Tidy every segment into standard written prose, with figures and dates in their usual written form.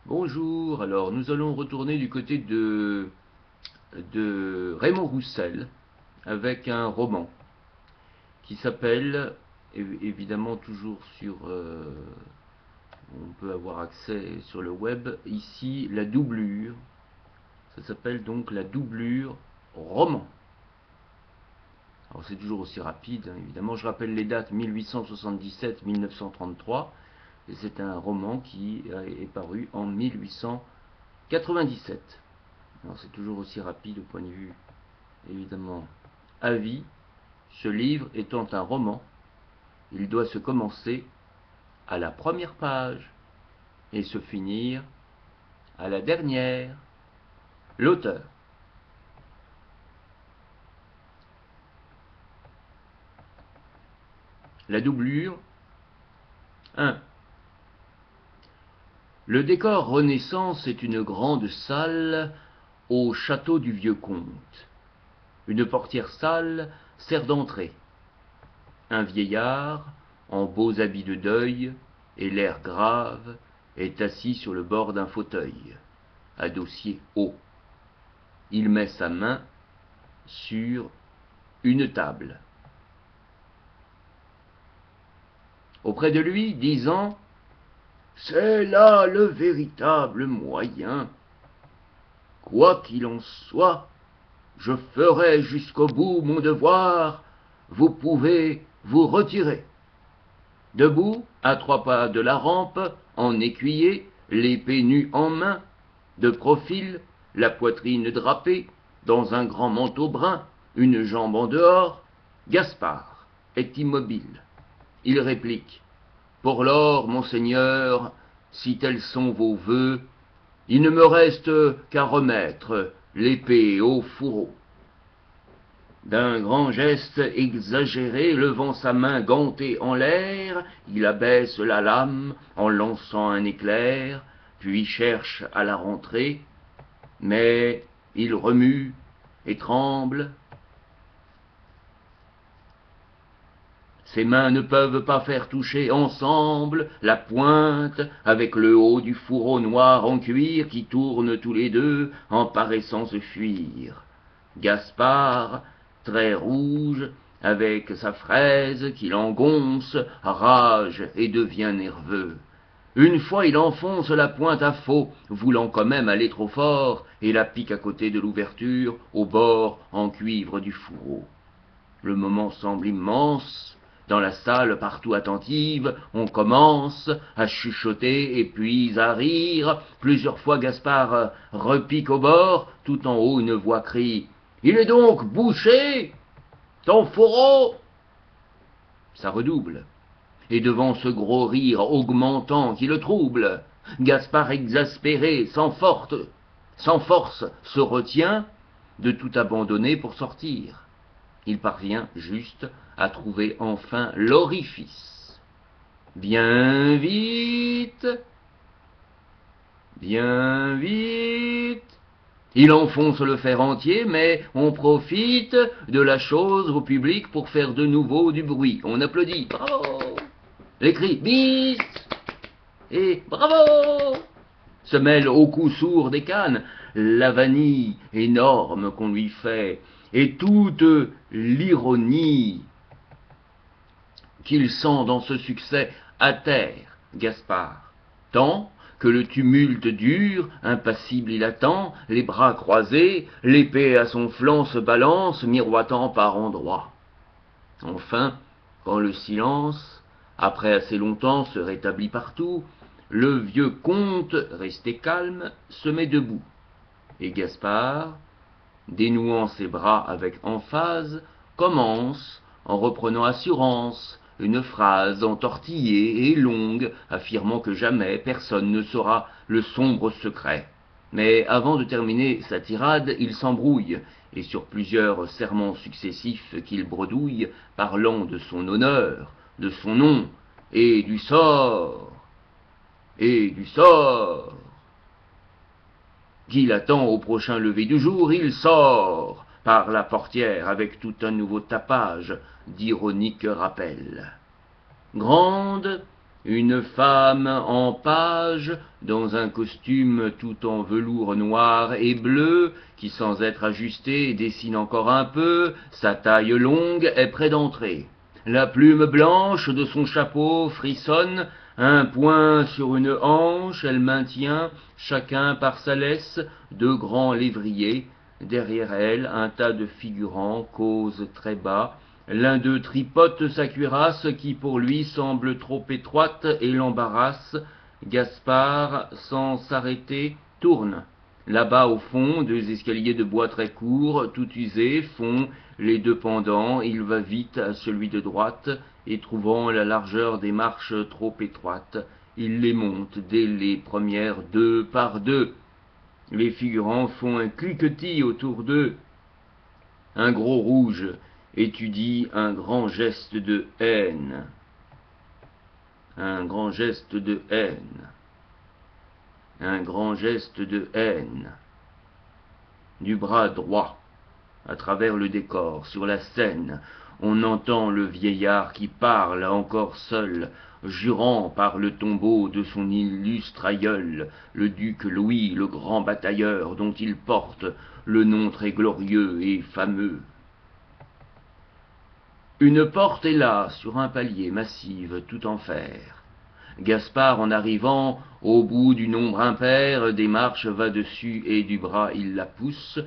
Bonjour, alors nous allons retourner du côté de Raymond Roussel avec un roman qui s'appelle, évidemment toujours on peut avoir accès sur le web, ici La Doublure. Ça s'appelle donc La Doublure roman. Alors c'est toujours aussi rapide, hein, évidemment. Je rappelle les dates 1877-1933. Et c'est un roman qui est paru en 1897. Alors c'est toujours aussi rapide au point de vue, évidemment, avis. Ce livre étant un roman, il doit se commencer à la première page et se finir à la dernière. L'auteur. La doublure 1. Le décor Renaissance est une grande salle au château du Vieux-Comte. Une portière sale sert d'entrée. Un vieillard, en beaux habits de deuil, et l'air grave, est assis sur le bord d'un fauteuil, à dossier haut. Il met sa main sur une table. Auprès de lui, disant « C'est là le véritable moyen. Quoi qu'il en soit, je ferai jusqu'au bout mon devoir, vous pouvez vous retirer. » Debout, à 3 pas de la rampe, en écuyer, l'épée nue en main, de profil, la poitrine drapée, dans un grand manteau brun, une jambe en dehors, Gaspard est immobile. Il réplique « Pour l'or, monseigneur, si tels sont vos vœux, il ne me reste qu'à remettre l'épée au fourreau. » D'un grand geste exagéré, levant sa main gantée en l'air, il abaisse la lame en lançant un éclair, puis cherche à la rentrer, mais il remue et tremble. Ses mains ne peuvent pas faire toucher ensemble la pointe avec le haut du fourreau noir en cuir qui tourne tous les deux en paraissant se fuir. Gaspard, très rouge, avec sa fraise qu'il engonce, rage et devient nerveux. Une fois il enfonce la pointe à faux, voulant quand même aller trop fort, et la pique à côté de l'ouverture, au bord en cuivre du fourreau. Le moment semble immense. Dans la salle, partout attentive, on commence à chuchoter et puis à rire. Plusieurs fois Gaspard repique au bord, tout en haut une voix crie « Il est donc bouché, ton fourreau !» Ça redouble. Et devant ce gros rire augmentant qui le trouble, Gaspard exaspéré, sans force, se retient de tout abandonner pour sortir. Il parvient juste à trouver enfin l'orifice. Bien vite, bien vite. Il enfonce le fer entier, mais on profite de la chose au public pour faire de nouveau du bruit. On applaudit. Bravo. Les cris bis et bravo se mêlent au coup sourd des cannes, la vanille énorme qu'on lui fait, et toute l'ironie qu'il sent dans ce succès atterre Gaspard, tant que le tumulte dure, impassible il attend, les bras croisés, l'épée à son flanc se balance, miroitant par endroits. Enfin, quand le silence, après assez longtemps, se rétablit partout, le vieux comte, resté calme, se met debout, et Gaspard, dénouant ses bras avec emphase, commence, en reprenant assurance, une phrase entortillée et longue, affirmant que jamais personne ne saura le sombre secret. Mais avant de terminer sa tirade, il s'embrouille, et sur plusieurs serments successifs qu'il bredouille, parlant de son honneur, de son nom, et du sort, qu'il attend au prochain lever du jour, il sort par la portière avec tout un nouveau tapage d'ironiques rappels. Grande une femme en page, dans un costume tout en velours noir et bleu, qui sans être ajusté dessine encore un peu, sa taille longue est près d'entrer. La plume blanche de son chapeau frissonne, un point sur une hanche, elle maintient, chacun par sa laisse, deux grands lévriers. Derrière elle, un tas de figurants causent très bas. L'un d'eux tripote sa cuirasse qui pour lui semble trop étroite et l'embarrasse. Gaspard, sans s'arrêter, tourne. Là-bas au fond, deux escaliers de bois très courts, tout usés, font les deux pendants. Il va vite à celui de droite, et trouvant la largeur des marches trop étroites, il les monte dès les premières deux par deux. Les figurants font un cliquetis autour d'eux. Un gros rouge étudie un grand geste de haine. Un grand geste de haine. Un grand geste de haine. Du bras droit, à travers le décor, sur la scène, on entend le vieillard qui parle encore seul, jurant par le tombeau de son illustre aïeul, le duc Louis, le grand batailleur, dont il porte le nom très glorieux et fameux. Une porte est là, sur un palier massive, tout en fer. Gaspard, en arrivant au bout du nombre impair des marches, va dessus et du bras il la pousse,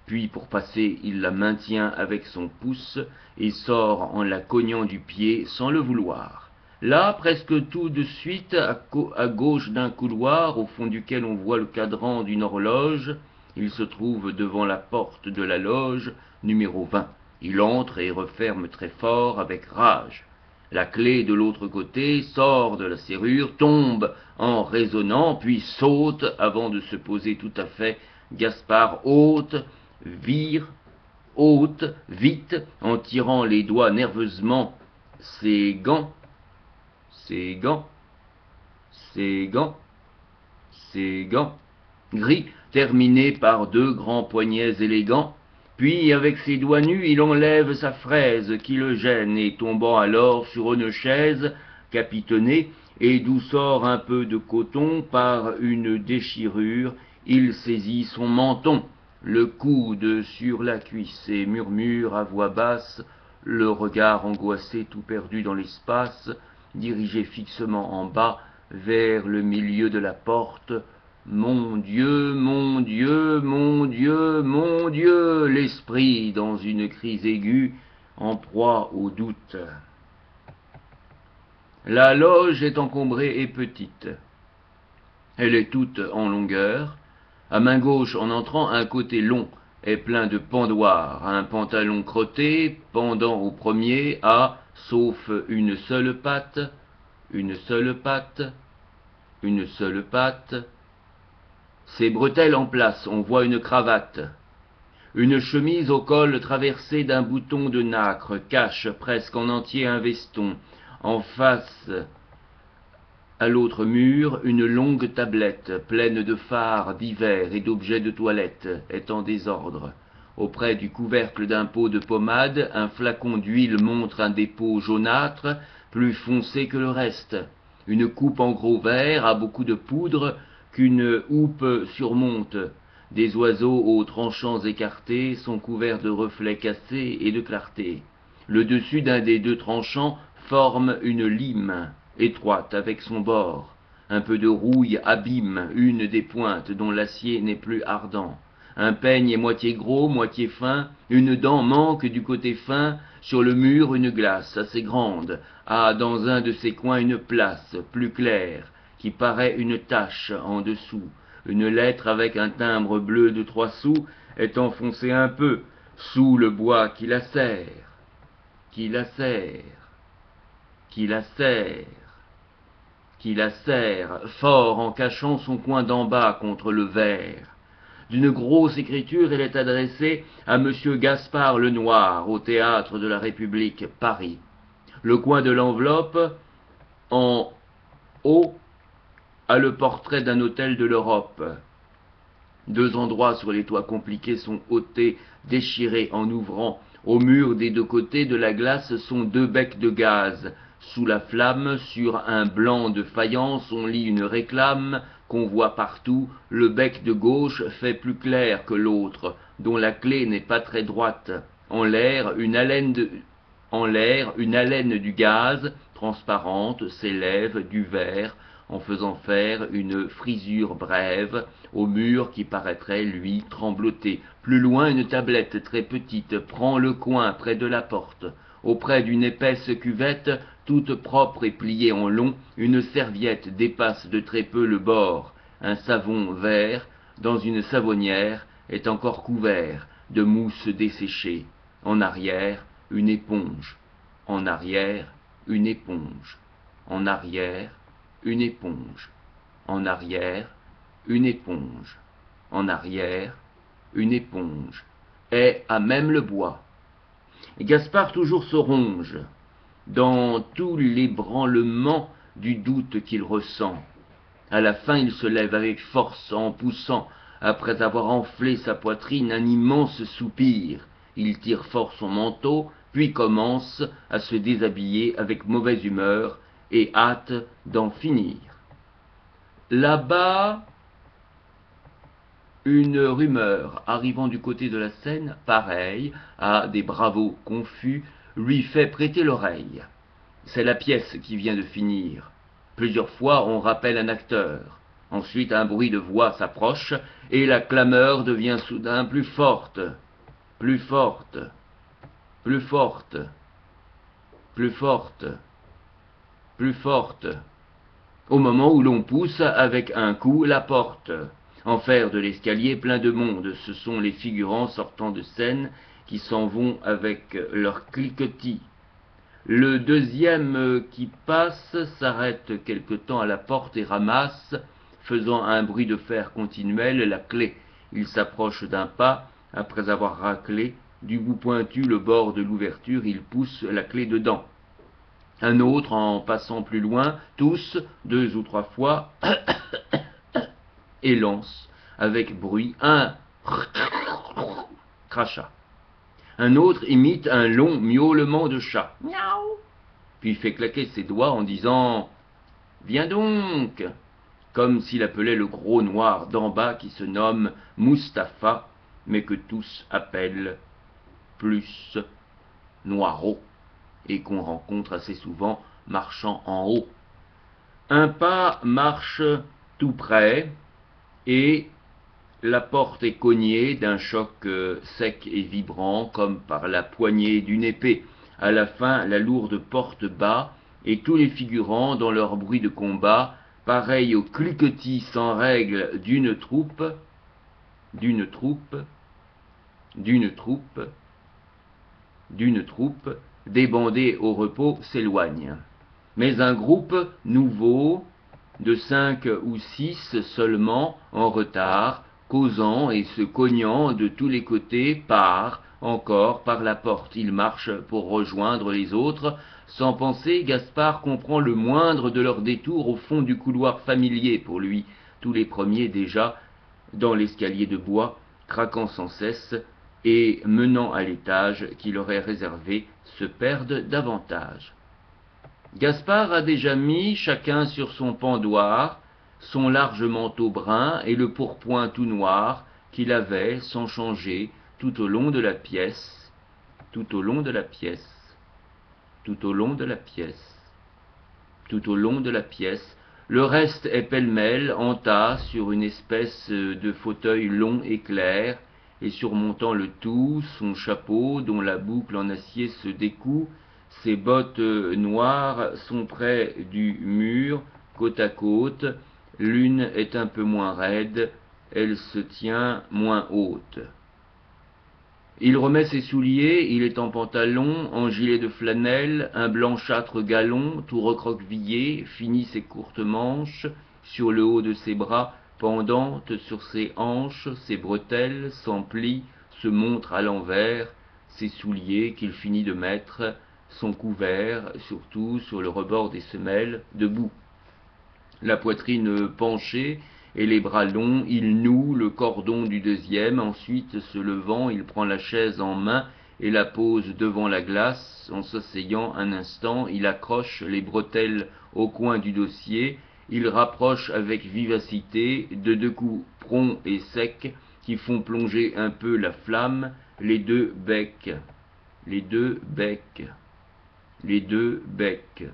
puis pour passer il la maintient avec son pouce et sort en la cognant du pied sans le vouloir. Là, presque tout de suite, à gauche d'un couloir, au fond duquel on voit le cadran d'une horloge, il se trouve devant la porte de la loge, numéro 20. Il entre et referme très fort avec rage. La clé de l'autre côté sort de la serrure, tombe en résonnant, puis saute avant de se poser tout à fait. Gaspard ôte, vire, ôte, vite, en tirant les doigts nerveusement ses gants, ses gants, ses gants, ses gants, gris, terminés par deux grands poignets élégants. Puis, avec ses doigts nus, il enlève sa fraise qui le gêne, et tombant alors sur une chaise capitonnée, et d'où sort un peu de coton par une déchirure, il saisit son menton, le coude sur la cuisse, et murmure à voix basse, le regard angoissé tout perdu dans l'espace, dirigé fixement en bas, vers le milieu de la porte, « Mon Dieu, mon Dieu, mon Dieu, mon Dieu !» l'esprit dans une crise aiguë, en proie au doute. La loge est encombrée et petite. Elle est toute en longueur. À main gauche, en entrant, un côté long est plein de pendoirs. Un pantalon crotté, pendant au premier, a, sauf une seule patte, une seule patte, une seule patte. Ses bretelles en place, on voit une cravate. Une chemise au col traversé d'un bouton de nacre cache presque en entier un veston. En face, à l'autre mur, une longue tablette pleine de fards divers et d'objets de toilette est en désordre. Auprès du couvercle d'un pot de pommade, un flacon d'huile montre un dépôt jaunâtre, plus foncé que le reste. Une coupe en gros verre a beaucoup de poudre qu'une houppe surmonte. Des oiseaux aux tranchants écartés sont couverts de reflets cassés et de clarté. Le dessus d'un des deux tranchants forme une lime étroite avec son bord. Un peu de rouille abîme une des pointes dont l'acier n'est plus ardent. Un peigne est moitié gros, moitié fin, une dent manque du côté fin, sur le mur une glace assez grande a dans un de ses coins une place plus claire, qui paraît une tache en dessous. Une lettre avec un timbre bleu de 3 sous est enfoncée un peu sous le bois qui la serre, qui la serre, qui la serre, qui la serre, fort en cachant son coin d'en bas contre le verre. D'une grosse écriture, elle est adressée à Monsieur Gaspard Lenoir, au Théâtre de la République, Paris. Le coin de l'enveloppe, en haut, a le portrait d'un hôtel de l'Europe. Deux endroits sur les toits compliqués sont ôtés, déchirés en ouvrant. Au mur des deux côtés de la glace sont deux becs de gaz, Sous la flamme, sur un blanc de faïence, on lit une réclame qu'on voit partout. Le bec de gauche fait plus clair que l'autre, dont la clé n'est pas très droite. En l'air, une haleine du gaz, transparente, s'élève du verre, en faisant faire une frisure brève au mur qui paraîtrait, lui, trembloter. Plus loin, une tablette très petite prend le coin près de la porte. Auprès d'une épaisse cuvette, toute propre et pliée en long, une serviette dépasse de très peu le bord. Un savon vert, dans une savonnière, est encore couvert de mousse desséchée. En arrière, une éponge. En arrière, une éponge. En arrière, une éponge. En arrière, une éponge. En arrière, une éponge. Et à même le bois. Et Gaspard toujours se ronge, dans tout l'ébranlement du doute qu'il ressent. À la fin, il se lève avec force en poussant, après avoir enflé sa poitrine, un immense soupir. Il tire fort son manteau, puis commence à se déshabiller avec mauvaise humeur et hâte d'en finir. Là-bas, une rumeur arrivant du côté de la Seine, pareille à des bravos confus, lui fait prêter l'oreille. C'est la pièce qui vient de finir. Plusieurs fois on rappelle un acteur. Ensuite un bruit de voix s'approche, et la clameur devient soudain plus forte, plus forte, plus forte, plus forte, plus forte, au moment où l'on pousse avec un coup la porte. En fer de l'escalier plein de monde, ce sont les figurants sortant de scène qui s'en vont avec leurs cliquetis. Le deuxième qui passe s'arrête quelque temps à la porte et ramasse, faisant un bruit de fer continuel, la clé. Il s'approche d'un pas, après avoir raclé du bout pointu le bord de l'ouverture, il pousse la clé dedans. Un autre, en passant plus loin, tousse 2 ou 3 fois et lance avec bruit un crachat. Un autre imite un long miaulement de chat, miaou, puis fait claquer ses doigts en disant « Viens donc !» comme s'il appelait le gros noir d'en bas qui se nomme Mustapha, mais que tous appellent plus Noiro, et qu'on rencontre assez souvent marchant en haut. Un pas marche tout près, et la porte est cognée d'un choc sec et vibrant, comme par la poignée d'une épée. À la fin, la lourde porte bat, et tous les figurants, dans leur bruit de combat, pareil au cliquetis sans règle d'une troupe, débandée au repos, s'éloigne. Mais un groupe nouveau, de 5 ou 6 seulement, en retard, causant et se cognant de tous les côtés, part encore par la porte. Il marche pour rejoindre les autres. Sans penser, Gaspard comprend le moindre de leurs détours au fond du couloir familier pour lui. Tous les premiers déjà, dans l'escalier de bois, craquant sans cesse et menant à l'étage qui leur est réservé, se perdent davantage. Gaspard a déjà mis chacun sur son pendoir son large manteau brun et le pourpoint tout noir qu'il avait, sans changer, tout au long de la pièce, tout au long de la pièce, tout au long de la pièce, tout au long de la pièce. Le reste est pêle-mêle, en tas, sur une espèce de fauteuil long et clair, et surmontant le tout, son chapeau, dont la boucle en acier se découd. Ses bottes noires sont près du mur, côte à côte. L'une est un peu moins raide, elle se tient moins haute. Il remet ses souliers, il est en pantalon, en gilet de flanelle, un blanchâtre galon, tout recroquevillé, finit ses courtes manches, sur le haut de ses bras, pendantes sur ses hanches, ses bretelles, s'emplient, se montrent à l'envers, ses souliers qu'il finit de mettre, sont couverts, surtout sur le rebord des semelles, debout. La poitrine penchée et les bras longs, il noue le cordon du deuxième, ensuite se levant, il prend la chaise en main et la pose devant la glace. En s'asseyant un instant, il accroche les bretelles au coin du dossier. Il rapproche avec vivacité de deux coups prompts et secs qui font plonger un peu la flamme les deux becs, les deux becs, les deux becs,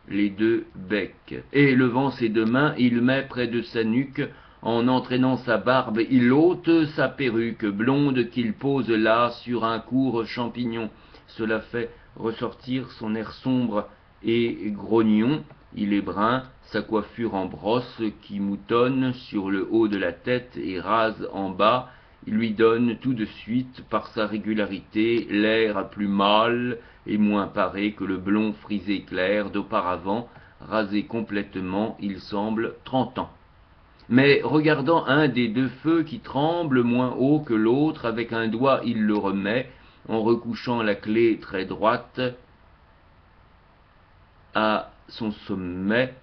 les deux becs. Et levant ses deux mains, il met près de sa nuque, en entraînant sa barbe, il ôte sa perruque blonde qu'il pose là sur un court champignon. Cela fait ressortir son air sombre et grognon. Il est brun, sa coiffure en brosse qui moutonne sur le haut de la tête et rase en bas, il lui donne tout de suite, par sa régularité, l'air plus mâle et moins paré que le blond frisé clair d'auparavant. Rasé complètement, il semble 30 ans. Mais regardant un des deux feux qui tremble moins haut que l'autre, avec un doigt il le remet, en recouchant la clé très droite à son sommet,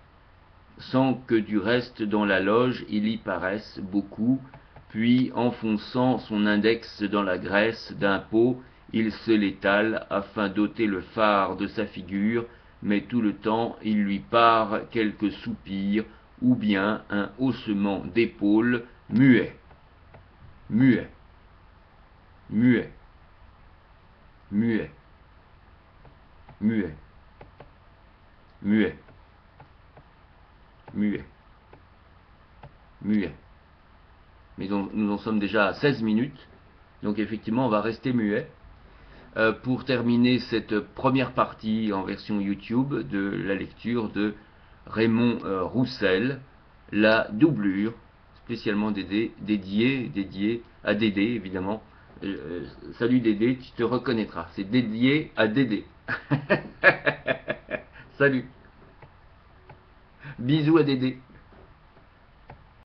sans que du reste dans la loge il y paraisse beaucoup, puis enfonçant son index dans la graisse d'un pot, il se l'étale afin d'ôter le fard de sa figure, mais tout le temps il lui part quelque soupir, ou bien un haussement d'épaule muet, muet, muet, muet, muet, muet, muet, muet. Mais nous en sommes déjà à 16 minutes, donc effectivement on va rester muet. Pour terminer cette première partie en version YouTube de la lecture de Raymond Roussel, La doublure, spécialement dédié à Dédé évidemment. Salut Dédé, tu te reconnaîtras, c'est dédié à Dédé. Salut, bisous à Dédé.